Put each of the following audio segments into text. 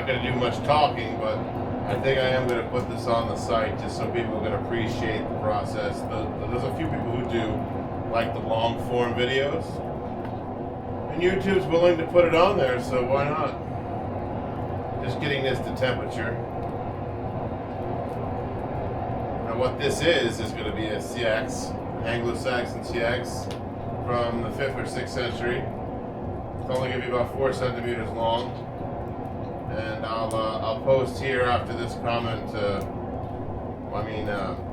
not going to do much talking, but I think I am going to put this on the site just so people can appreciate the process. There's a few people who do like the long form videos, and YouTube's willing to put it on there, so why not? Just getting this to temperature. Now what this is going to be a Seax, Anglo-Saxon Seax from the 5th or 6th century. It's only going to be about 4 centimeters long. And I'll post here after this comment.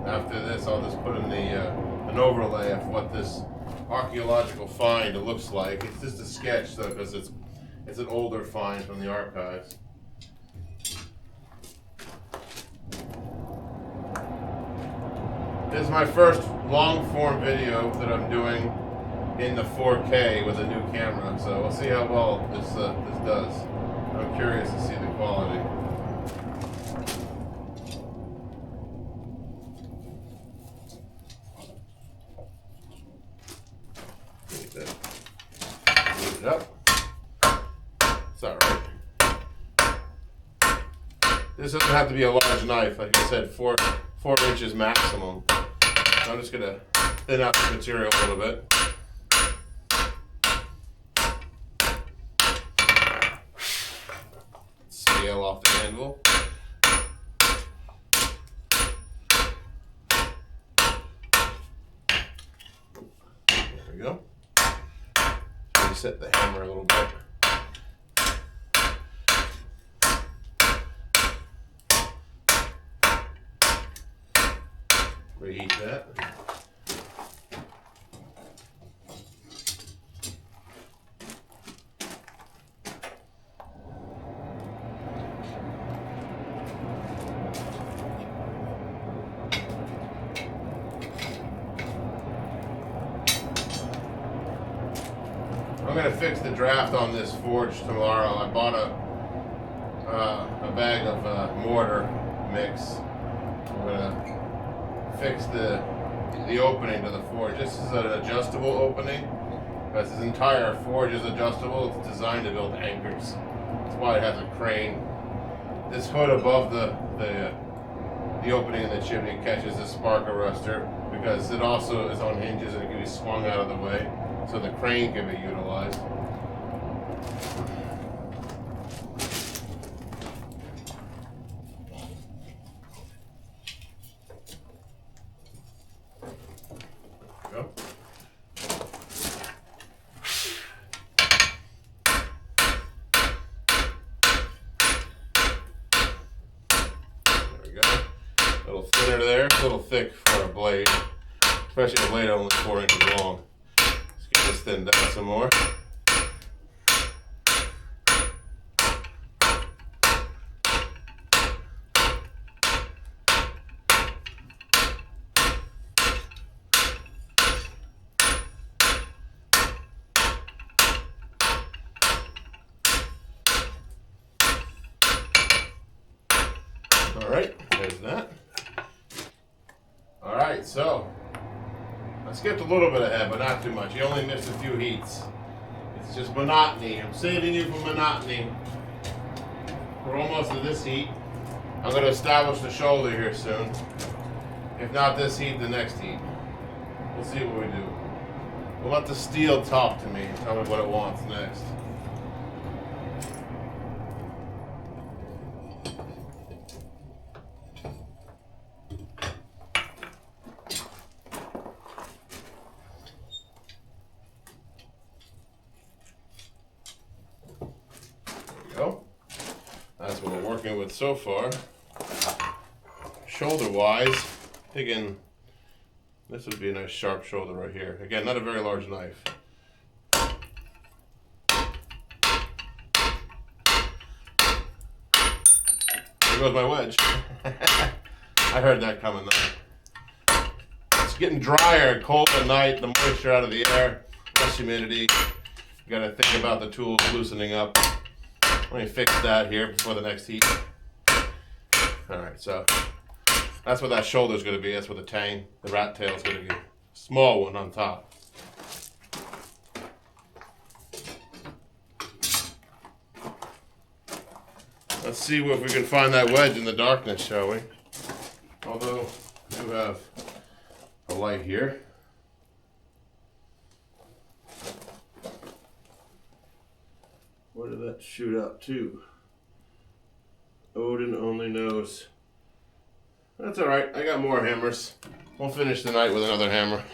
After this, I'll just put in an overlay of what this archaeological find looks like. It's just a sketch, though, because it's an older find from the archives. This is my first long-form video that I'm doing in the 4K with a new camera, so we'll see how well this does. I'm curious to see the quality. Move it up. It's alright. This doesn't have to be a large knife. Like I said, 4 inches maximum. So I'm just going to thin out the material a little bit. Scale off the handle. There we go. Reset the hammer a little bit. Reheat that. I'm going to fix the draft on this forge tomorrow. I bought a bag of mortar mix. I'm going to fix the opening to the forge. This is an adjustable opening. Because this entire forge is adjustable. It's designed to build anchors. That's why it has a crane. This hood above the opening in the chimney catches the spark arrestor because it also is on hinges and it can be swung out of the way. So the crane can be utilized. There we go. There we go. A little thinner there, a little thick for a blade, especially a blade only 4 inches long. Just thin down some more. Alright, there's that. Alright, so I skipped a little bit ahead, but not too much. You only missed a few heats. It's just monotony. I'm saving you from monotony. We're almost to this heat. I'm going to establish the shoulder here soon. If not this heat, the next heat. We'll see what we do. We'll let the steel talk to me and tell me what it wants next. That's what we're working with so far. Shoulder wise, thinking this would be a nice sharp shoulder right here. Again, not a very large knife. There goes my wedge. I heard that coming though. It's getting drier, cold at night, the moisture out of the air, less humidity. You gotta think about the tools loosening up. Let me fix that here before the next heat. Alright, so that's what that shoulder's going to be. That's what the rat tail's going to be. Small one on top. Let's see if we can find that wedge in the darkness, shall we? Although, we do have a light here. Where did that shoot up to? Odin only knows. That's alright, I got more hammers. We'll finish the night with another hammer.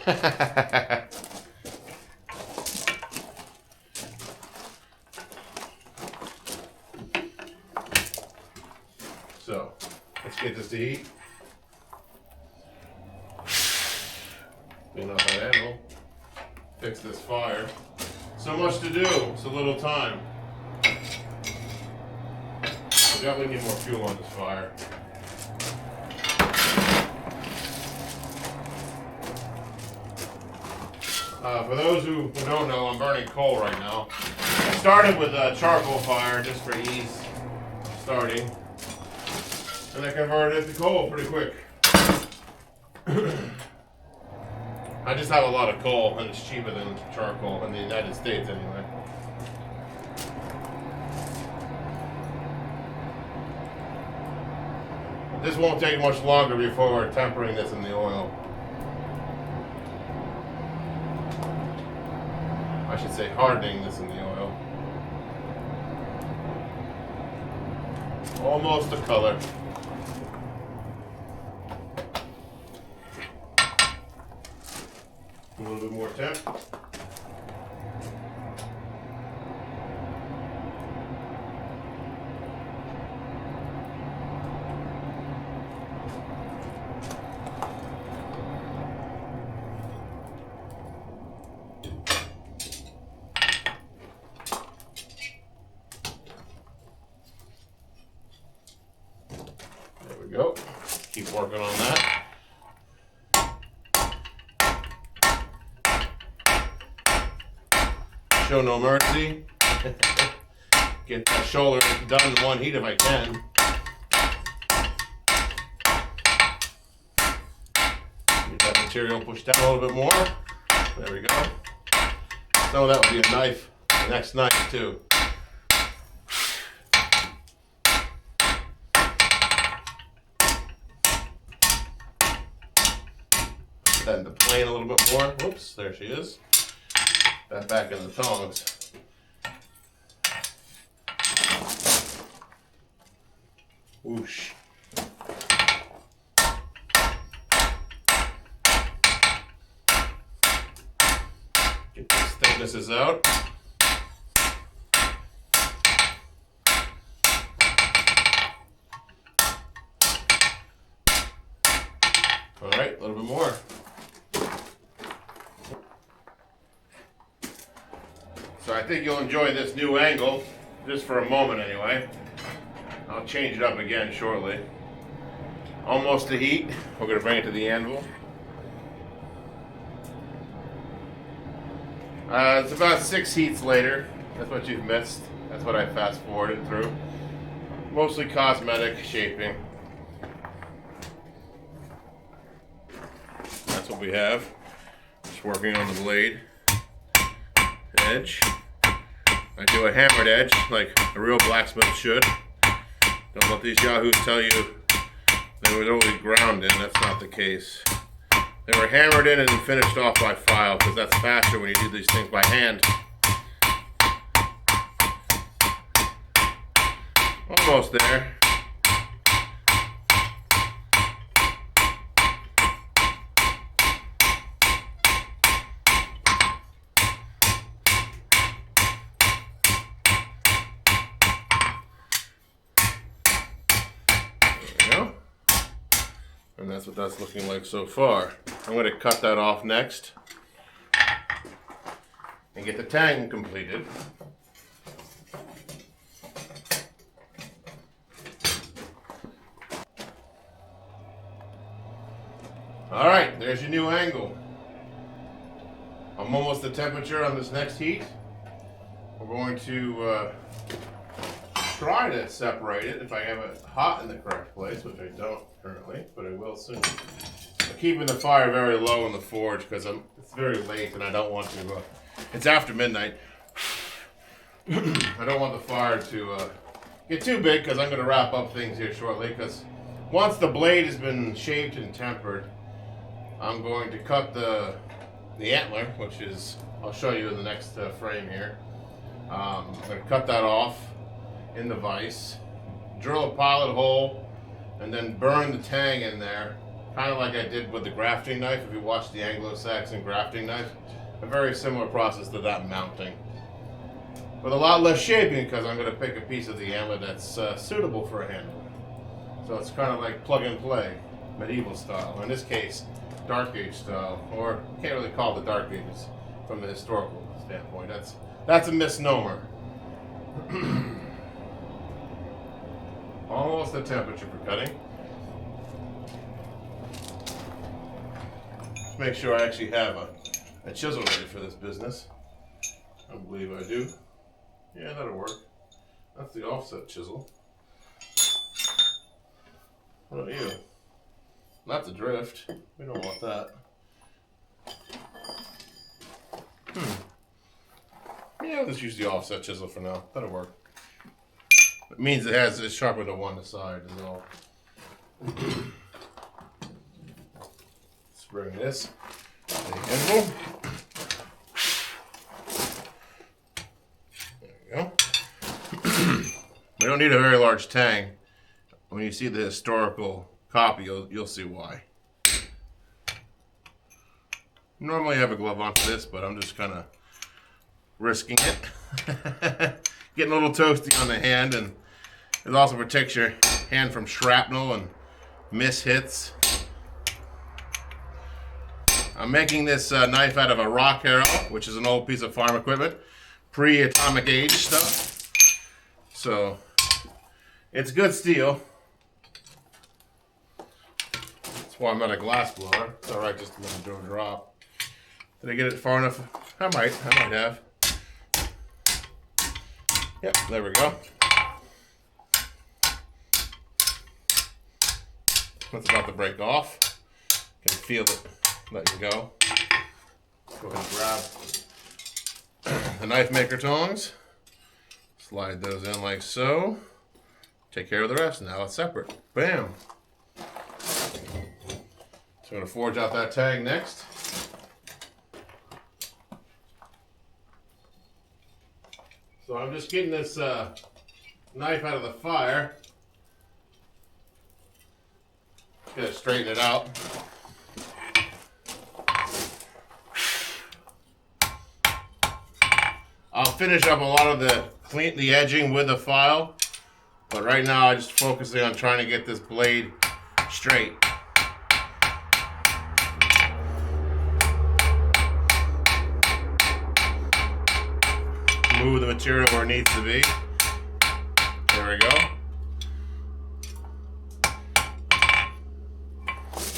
So, let's get this to heat. Clean up that handle. Fix this fire. So much to do, so little time. We definitely need more fuel on this fire. For those who don't know, I'm burning coal right now. I started with a charcoal fire just for ease starting. And I converted it to coal pretty quick. I just have a lot of coal and it's cheaper than charcoal in the United States anyway. This won't take much longer before we're tempering this in the oil. I should say hardening this in the oil. Almost a color. A little bit more temp. There we go. Keep working on that. Show no mercy. Get that shoulder done in one heat if I can. Get that material pushed down a little bit more. There we go. Some of that will be a knife. The next knife too. That in the plane a little bit more. Whoops, there she is. That back in the tongs. Whoosh. Get these thicknesses out. All right, a little bit more. So I think you'll enjoy this new angle, just for a moment anyway. I'll change it up again shortly. Almost to heat. We're going to bring it to the anvil. It's about 6 heats later. That's what you've missed. That's what I fast forwarded through. Mostly cosmetic shaping. That's what we have. Just working on the blade edge. I do a hammered edge like a real blacksmith should. Don't let these yahoos tell you they were always ground in. That's not the case. They were hammered in and finished off by file because that's faster when you do these things by hand. Almost there. And that's what that's looking like so far. I'm going to cut that off next and get the tang completed. Alright, there's your new angle. I'm almost the temperature on this next heat. We're going to try to separate it if I have it hot in the correct place, which I don't currently, but I will soon. I'm keeping the fire very low in the forge because it's very late and I don't want to, it's after midnight. I don't want the fire to get too big because I'm going to wrap up things here shortly. Because once the blade has been shaped and tempered, I'm going to cut the antler, which is, I'll show you in the next frame here. I'm going to cut that off in the vise, drill a pilot hole, and then burn the tang in there, kind of like I did with the grafting knife. If you watch the Anglo-Saxon grafting knife, a very similar process to that mounting. With a lot less shaping because I'm going to pick a piece of the antler that's suitable for a handle. So it's kind of like plug and play, medieval style. In this case, Dark Age style, or can't really call it the Dark Ages from the historical standpoint. That's a misnomer. Almost the temperature for cutting. Just make sure I actually have a chisel ready for this business. I believe I do. Yeah, that'll work. That's the offset chisel. What about you? Not the drift. We don't want that. Yeah, let's use the offset chisel for now. That'll work. It means it's sharper to one side as well. Let's bring this to the anvil. There we go. We don't need a very large tang. When you see the historical copy, you'll see why. Normally I have a glove on for this, but I'm just kind of risking it. Getting a little toasty on the hand, and it also protects your hand from shrapnel and miss hits. I'm making this knife out of a rock arrow, which is an old piece of farm equipment, pre-atomic age stuff. So it's good steel. That's why I'm not a glass blower. It's all right just to let it do a drop. Did I get it far enough? I might have. Yep, there we go. That's about to break off. Can feel it letting go. Go ahead and grab the knife maker tongs. Slide those in like so. Take care of the rest. Now it's separate. Bam. So I'm going to forge out that tag next. So I'm just getting this knife out of the fire. Gotta straighten it out. I'll finish up a lot of the edging with the file, but right now I'm just focusing on trying to get this blade straight. Move the material where it needs to be. There we go.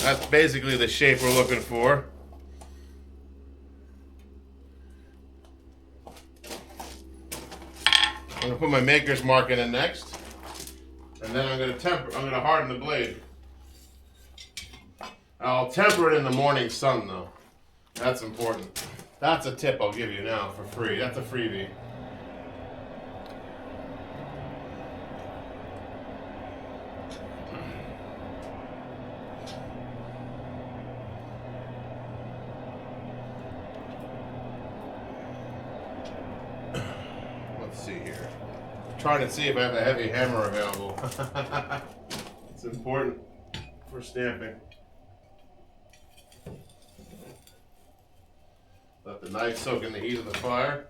That's basically the shape we're looking for. I'm gonna put my maker's mark in it next, and then I'm gonna harden the blade. I'll temper it in the morning sun though. That's important. That's a tip I'll give you now for free. That's a freebie. Let's see here. I'm trying to see if I have a heavy hammer available. It's important for stamping. Let the knife soak in the heat of the fire.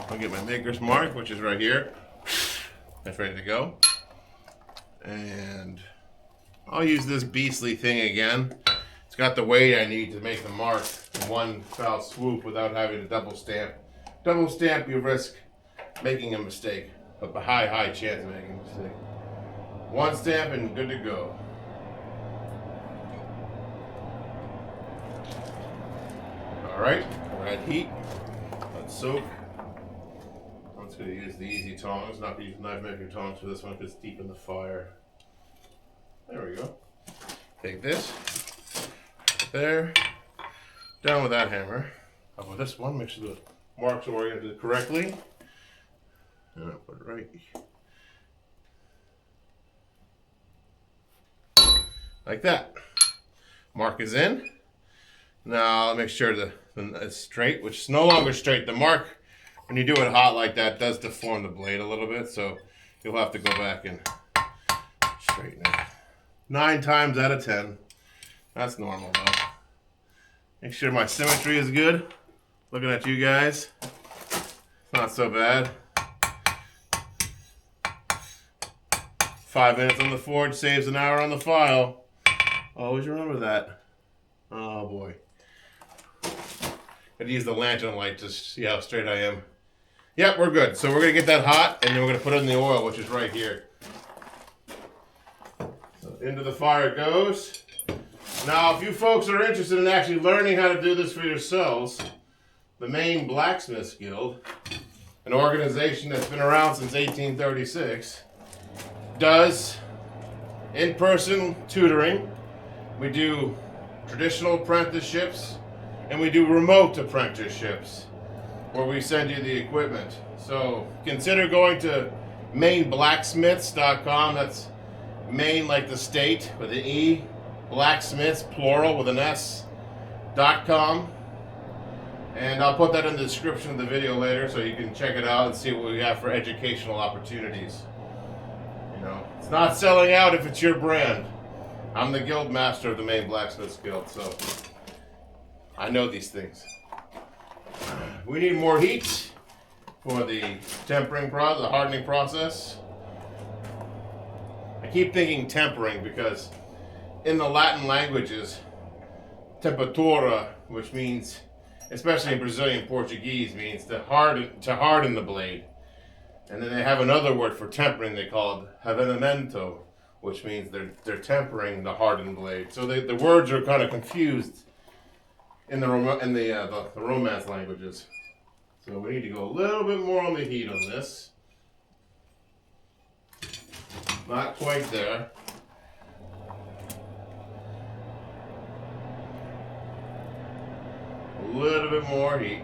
I'll get my maker's mark, which is right here. That's ready to go. And I'll use this beastly thing again. It's got the weight I need to make the mark in one foul swoop without having to double stamp. Double stamp, you risk making a mistake. A high chance of making a mistake. One stamp and good to go. Alright, we're at heat. Let's soak. I'm just going to use the easy tongs, not use knife maker tongs for this one because it's deep in the fire. There we go. Take this. There. Down with that hammer. Up with this one. Make sure the marks oriented correctly. And I'll put it right like that. Mark is in. Now I'll make sure that it's straight, which is no longer straight. The mark, when you do it hot like that, does deform the blade a little bit, so you'll have to go back and straighten it. 9 times out of 10. That's normal though. Make sure my symmetry is good. Looking at you guys. It's not so bad. 5 minutes on the forge saves an hour on the file. Always remember that. Oh boy. Gotta use the lantern light to see how straight I am. Yep, we're good. So we're gonna get that hot and then we're gonna put it in the oil, which is right here. So into the fire it goes. Now, if you folks are interested in actually learning how to do this for yourselves, the Maine Blacksmiths Guild, an organization that's been around since 1836, does in-person tutoring. We do traditional apprenticeships and we do remote apprenticeships where we send you the equipment. So consider going to MaineBlacksmiths.com. That's Maine like the state with an E, blacksmiths plural with an S.com. And I'll put that in the description of the video later so you can check it out and see what we have for educational opportunities. You know, it's not selling out if it's your brand. I'm the guild master of the Maine Blacksmiths Guild, so I know these things. We need more heat for the tempering process, the hardening process. I keep thinking tempering because in the Latin languages, temperatura, which means, especially in Brazilian Portuguese, means to harden the blade. And then they have another word for tempering. They call it refinamento, which means they're tempering the hardened blade. So the words are kind of confused in the Romance languages. So we need to go a little bit more on the heat on this. Not quite there. A little bit more heat.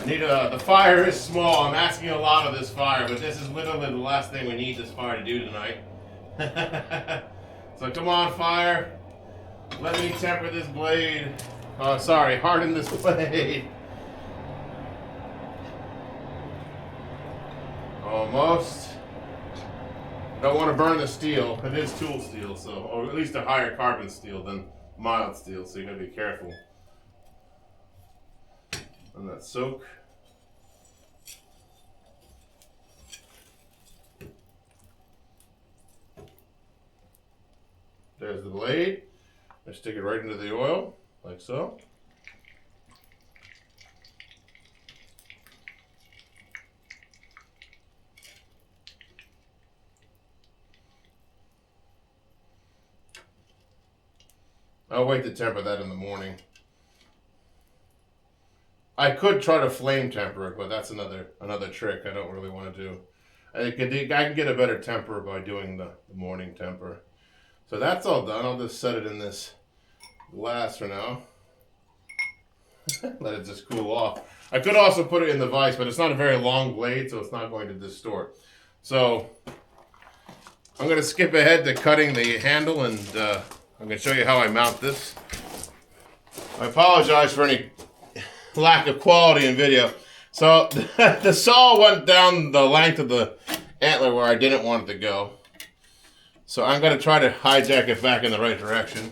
I need the fire is small. I'm asking a lot of this fire, but this is literally the last thing we need this fire to do tonight. So come on, fire. Let me temper this blade. Harden this blade. Almost. Don't want to burn the steel. It is tool steel, so, or at least a higher carbon steel than mild steel, so you gotta be careful. And that soak. There's the blade. I stick it right into the oil, like so. I'll wait to temper that in the morning. I could try to flame temper it, but that's another trick I don't really want to do. I can get a better temper by doing the morning temper. So that's all done. I'll just set it in this glass for now. Let it just cool off. I could also put it in the vise, but it's not a very long blade, so it's not going to distort. So I'm going to skip ahead to cutting the handle, and I'm going to show you how I mount this. I apologize for any lack of quality in video. So the saw went down the length of the antler where I didn't want it to go. So I'm going to try to hijack it back in the right direction.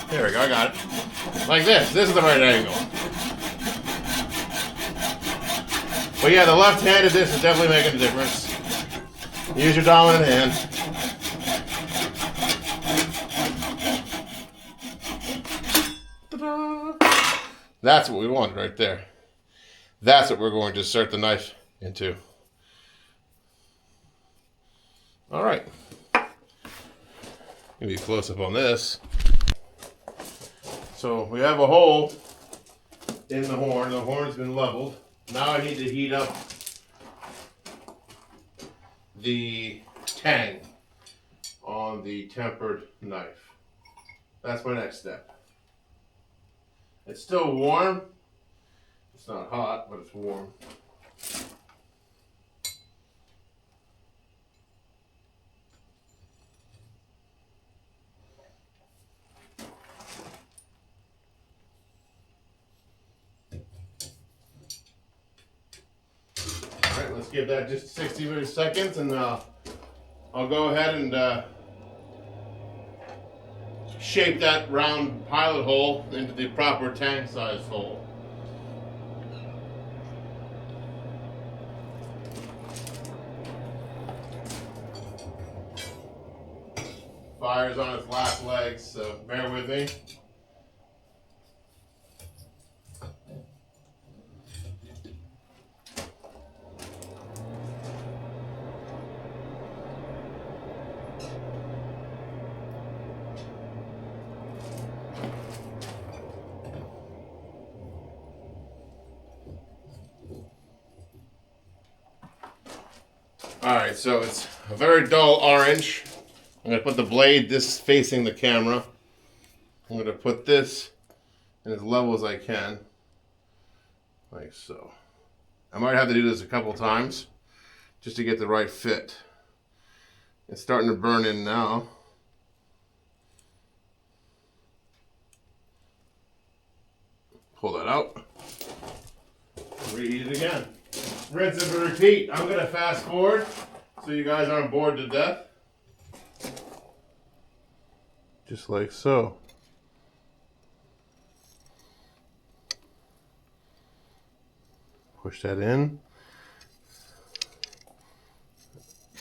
There we go, I got it. Like this. This is the right angle. But yeah, the left-handed this is definitely making a difference. Use your dominant hand. Ta-da! That's what we want right there. That's what we're going to insert the knife into. All right. Give you a close-up on this. So we have a hole in the horn. The horn's been leveled. Now I need to heat up the tang on the tempered knife. That's my next step. It's still warm, It's not hot, but it's warm. All right, let's give that just 60 seconds, and I'll go ahead and shape that round pilot hole into the proper tank size hole. Fire's on its last legs, so bear with me. Alright, so it's a very dull orange. I'm going to put the blade this facing the camera. I'm going to put this in as level as I can. Like so. I might have to do this a couple times just to get the right fit. It's starting to burn in now. Pull that out. Reheat it again. Rinse and repeat. I'm going to fast forward so you guys aren't bored to death. Just like so. Push that in.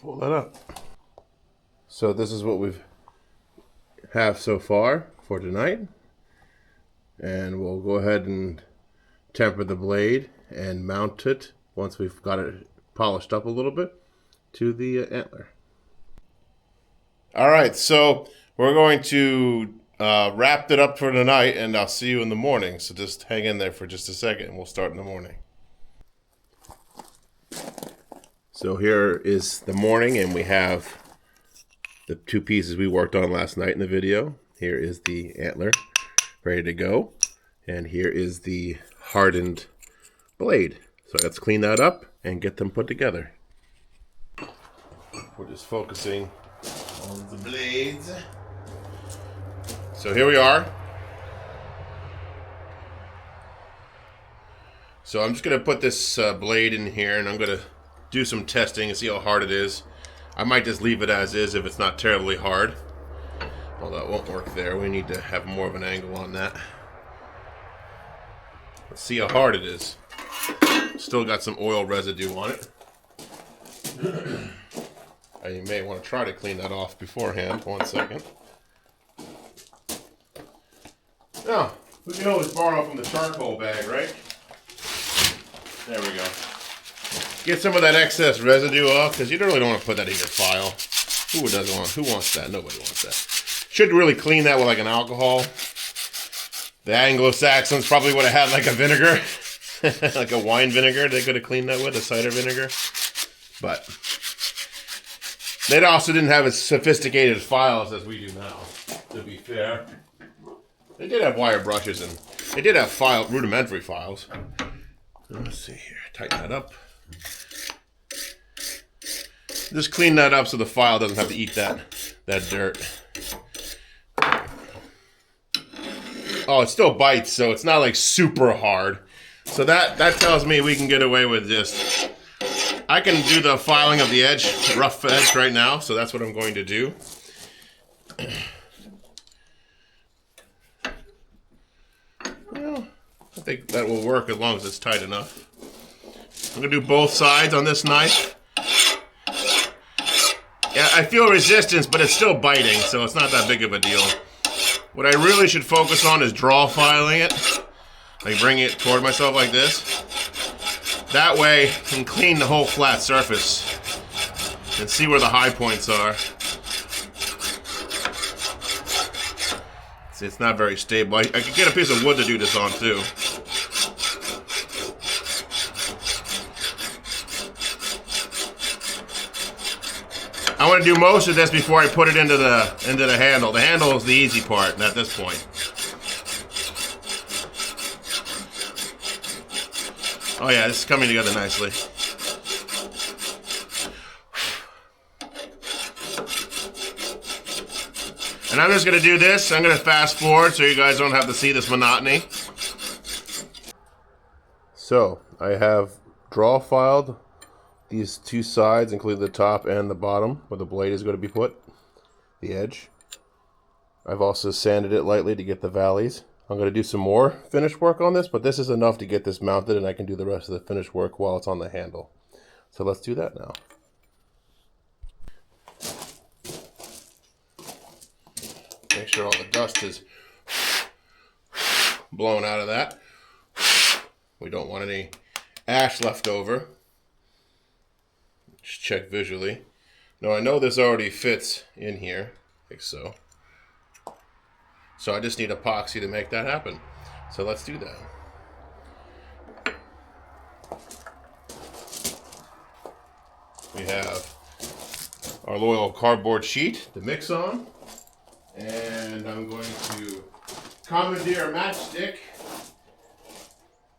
Pull that up. So this is what we've have so far for tonight. And we'll go ahead and temper the blade and mount it once we've got it polished up a little bit to the antler. All right, so we're going to wrap it up for tonight, and I'll see you in the morning. So just hang in there for just a second, and we'll start in the morning. So here is the morning, and we have the two pieces we worked on last night in the video. Here is the antler ready to go, and here is the hardened blade. So let's clean that up and get them put together. We're just focusing on the blades. So here we are. So I'm just going to put this blade in here, and I'm going to do some testing and see how hard it is. I might just leave it as is if it's not terribly hard. Although it won't work there. We need to have more of an angle on that. Let's see how hard it is. Still got some oil residue on it. You may want to try to clean that off beforehand. 1 second. Now, we can always borrow from the charcoal bag, right? There we go. Get some of that excess residue off, because you really don't want to put that in your file. Who wants that? Nobody wants that. Should really clean that with like an alcohol. The Anglo-Saxons probably would have had like a vinegar. Like a wine vinegar they could have cleaned that with, a cider vinegar. But they also didn't have as sophisticated files as we do now, to be fair. They did have wire brushes, and they did have rudimentary files. Let's see here. Tighten that up. Just clean that up so the file doesn't have to eat that dirt. Oh, it still bites, so it's not like super hard. So that tells me we can get away with just... I can do the filing of the edge, rough edge right now, so that's what I'm going to do. Well, I think that will work as long as it's tight enough. I'm going to do both sides on this knife. Yeah, I feel resistance, but it's still biting, so it's not that big of a deal. What I really should focus on is draw filing it. Like bring it toward myself like this. That way I can clean the whole flat surface and see where the high points are. See, it's not very stable. I could get a piece of wood to do this on too. I want to do most of this before I put it into the handle. The handle is the easy part at this point. Oh yeah, this is coming together nicely. And I'm just going to do this. I'm going to fast forward so you guys don't have to see this monotony. So, I have draw filed these two sides, including the top and the bottom, where the blade is going to be put, the edge. I've also sanded it lightly to get the valleys. I'm going to do some more finish work on this, but this is enough to get this mounted, and I can do the rest of the finish work while it's on the handle. So let's do that now. Make sure all the dust is blown out of that. We don't want any ash left over. Just check visually. Now I know this already fits in here, like so. So I just need epoxy to make that happen. So let's do that. We have our loyal cardboard sheet to mix on. And I'm going to commandeer a matchstick.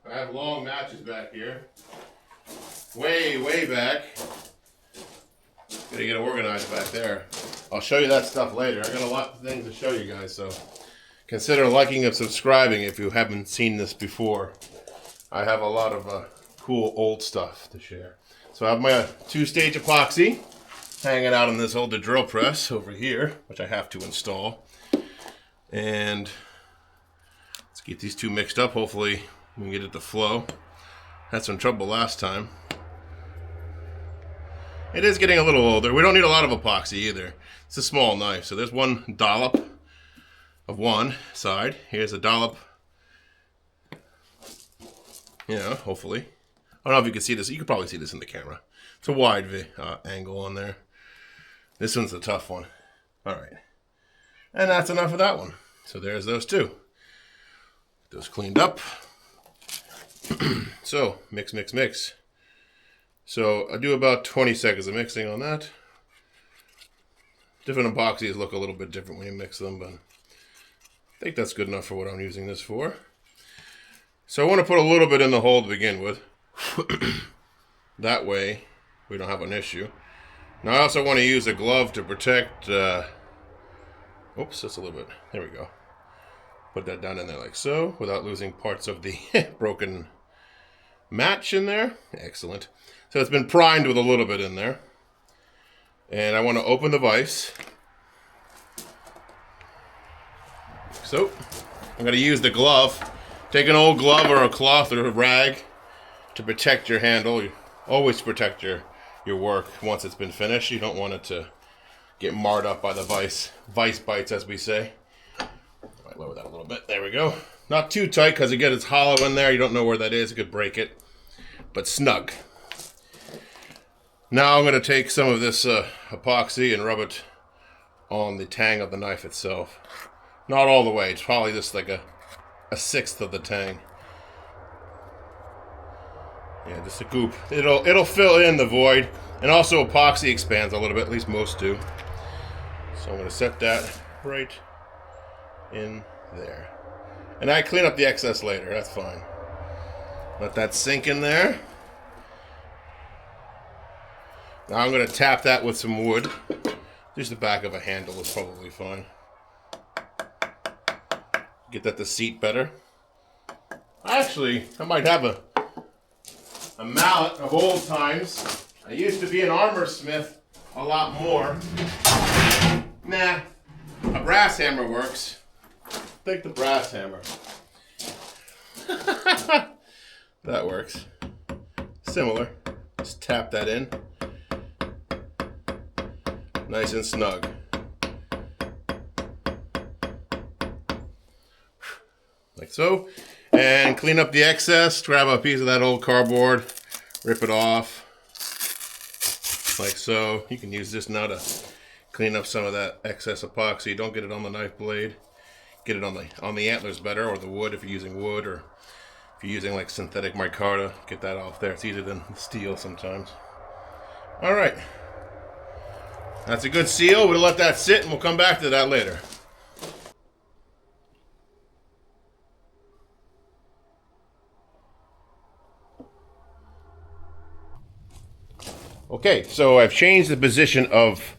I have long matches back here. Way back. Gotta get it organized back there. I'll show you that stuff later. I got a lot of things to show you guys, so consider liking and subscribing if you haven't seen this before. I have a lot of cool old stuff to share. So I have my two-stage epoxy hanging out on this old drill press over here, which I have to install. And let's get these two mixed up. Hopefully we can get it to flow. Had some trouble last time. It is getting a little older. We don't need a lot of epoxy either. It's a small knife, so there's one dollop of one side. Here's a dollop, hopefully. I don't know if you can see this. You can probably see this in the camera. It's a wide angle on there. This one's the tough one. All right. And that's enough of that one. So there's those two. Get those cleaned up. So, mix. So I do about 20 seconds of mixing on that. Different epoxies look a little bit different when you mix them, but I think that's good enough for what I'm using this for. So I want to put a little bit in the hole to begin with. That way we don't have an issue. Now I also want to use a glove to protect, oops, that's a little bit, there we go. Put that down in there like so, without losing parts of the broken match in there. Excellent. So it's been primed with a little bit in there. And I want to open the vise. So I'm going to use the glove. Take an old glove or a cloth or a rag to protect your handle. You always protect your work once it's been finished. You don't want it to get marred up by the vice bites, as we say. I might lower that a little bit. There we go. Not too tight, because again, it's hollow in there. You don't know where that is. You could break it, but snug. Now I'm going to take some of this epoxy and rub it on the tang of the knife itself. Not all the way. It's probably just like a sixth of the tang. Yeah, just a goop. It'll fill in the void, and also epoxy expands a little bit. At least most do. So I'm going to set that right in there, and I clean up the excess later. That's fine. Let that sink in there. Now I'm going to tap that with some wood. Just the back of a handle is probably fine. Get that to seat better. Actually, I might have a mallet of old times. I used to be an armor smith a lot more. Nah, a brass hammer works. Take the brass hammer. That works. Similar. Just tap that in. Nice and snug. Like so. And clean up the excess. Grab a piece of that old cardboard. Rip it off. Like so. You can use this now to clean up some of that excess epoxy. Don't get it on the knife blade. Get it on the antlers better, or the wood if you're using wood, or if you're using like synthetic micarta, get that off there. It's easier than steel sometimes. All right. That's a good seal. We'll let that sit and we'll come back to that later. Okay, so I've changed the position of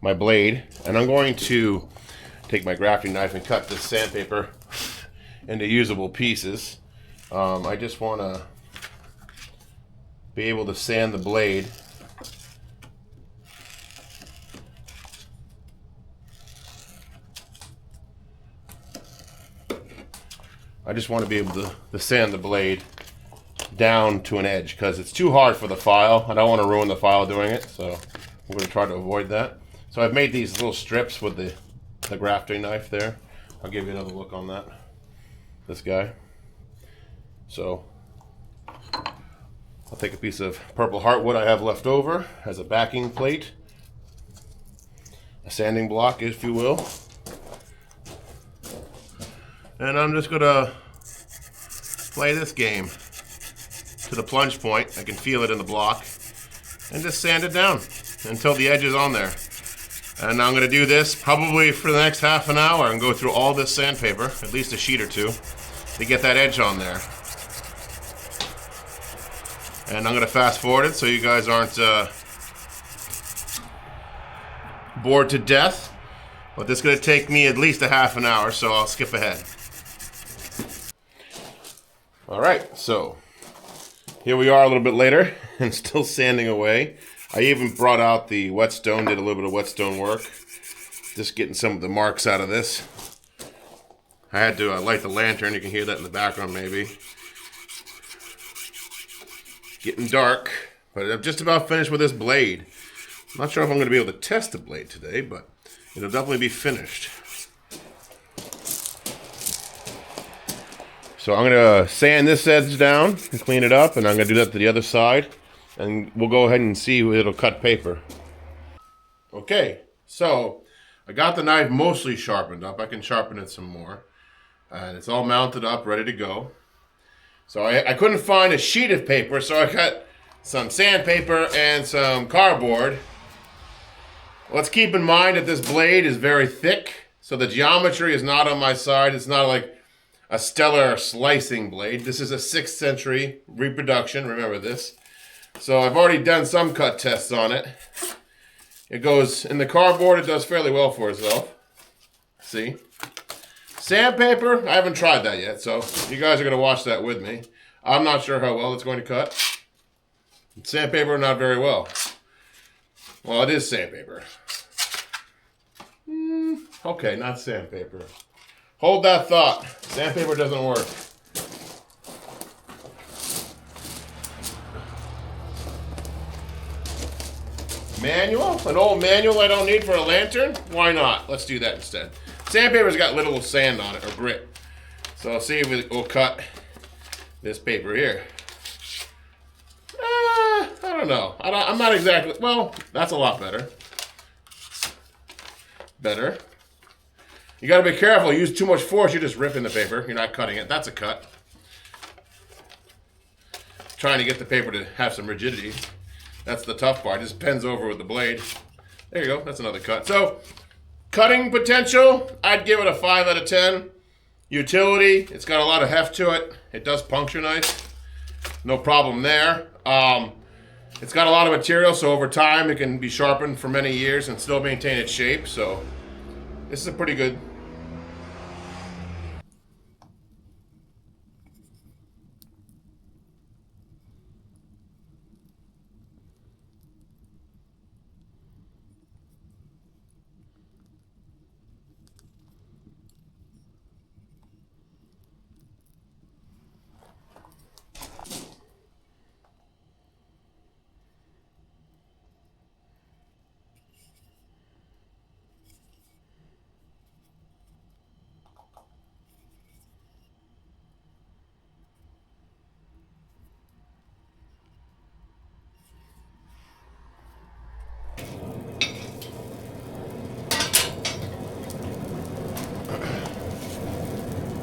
my blade, and I'm going to take my grafting knife and cut this sandpaper into usable pieces. I just want to be able to sand the blade. I just want to be able to sand the blade down to an edge because it's too hard for the file. I don't want to ruin the file doing it, so we're going to try to avoid that. So I've made these little strips with the grafting knife there. I'll give you another look on that. This guy. So I'll take a piece of purple heartwood I have left over as a backing plate, a sanding block, if you will. And I'm just gonna play this game to the plunge point. I can feel it in the block, and just sand it down until the edge is on there. And I'm gonna do this probably for the next half an hour and go through all this sandpaper, at least a sheet or two, to get that edge on there. And I'm gonna fast forward it so you guys aren't bored to death. But this is gonna take me at least a half an hour, so I'll skip ahead. All right, so here we are a little bit later and still sanding away. I even brought out the whetstone, did a little bit of whetstone work. Just getting some of the marks out of this. I had to light the lantern. You can hear that in the background maybe. Getting dark, but I'm just about finished with this blade. I'm not sure if I'm going to be able to test the blade today, but it'll definitely be finished. So I'm going to sand this edge down and clean it up, and I'm going to do that to the other side, and we'll go ahead and see if it'll cut paper. Okay, so I got the knife mostly sharpened up. I can sharpen it some more. And it's all mounted up, ready to go. So I couldn't find a sheet of paper, so I got some sandpaper and some cardboard. Let's keep in mind that this blade is very thick, so the geometry is not on my side. It's not like a stellar slicing blade. This is a 6th century reproduction, remember this. So I've already done some cut tests on it. It goes, in the cardboard, it does fairly well for itself. See? Sandpaper, I haven't tried that yet, so you guys are going to watch that with me. I'm not sure how well it's going to cut. Sandpaper, not very well. Well, it is sandpaper. Okay, not sandpaper. Hold that thought. Sandpaper doesn't work. Manual? An old manual I don't need for a lantern? Why not? Let's do that instead. Sandpaper's got little sand on it, or grit. So I'll see if it will cut this paper here. I don't know. I'm not exactly, well, that's a lot better. Better. You gotta be careful. Use too much force, you're just ripping the paper. You're not cutting it. That's a cut. Trying to get the paper to have some rigidity. That's the tough part. It just bends over with the blade. There you go. That's another cut. So, cutting potential, I'd give it a 5 out of 10. Utility, it's got a lot of heft to it. It does puncture nice. No problem there. It's got a lot of material, so over time it can be sharpened for many years and still maintain its shape. So this is a pretty good.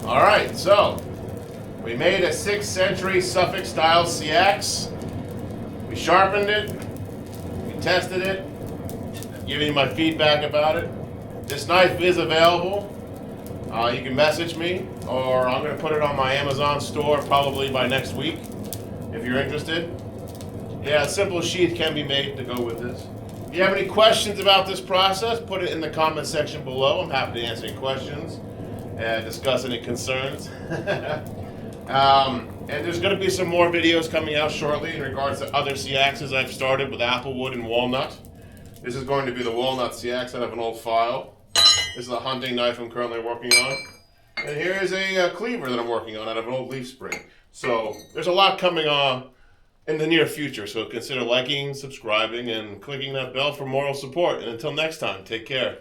All right, so we made a 6th century Suffolk style Seax. We sharpened it, we tested it, I'm giving you my feedback about it. This knife is available. You can message me, or I'm going to put it on my Amazon store probably by next week if you're interested. Yeah, a simple sheath can be made to go with this. If you have any questions about this process, put it in the comment section below. I'm happy to answer any questions and discuss any concerns. And there's going to be some more videos coming out shortly in regards to other Seaxes I've started with applewood and walnut. This is going to be the walnut Seax out of an old file. This is a hunting knife I'm currently working on. And here is a cleaver that I'm working on out of an old leaf spring. So there's a lot coming on in the near future. So consider liking, subscribing, and clicking that bell for moral support. And until next time, take care.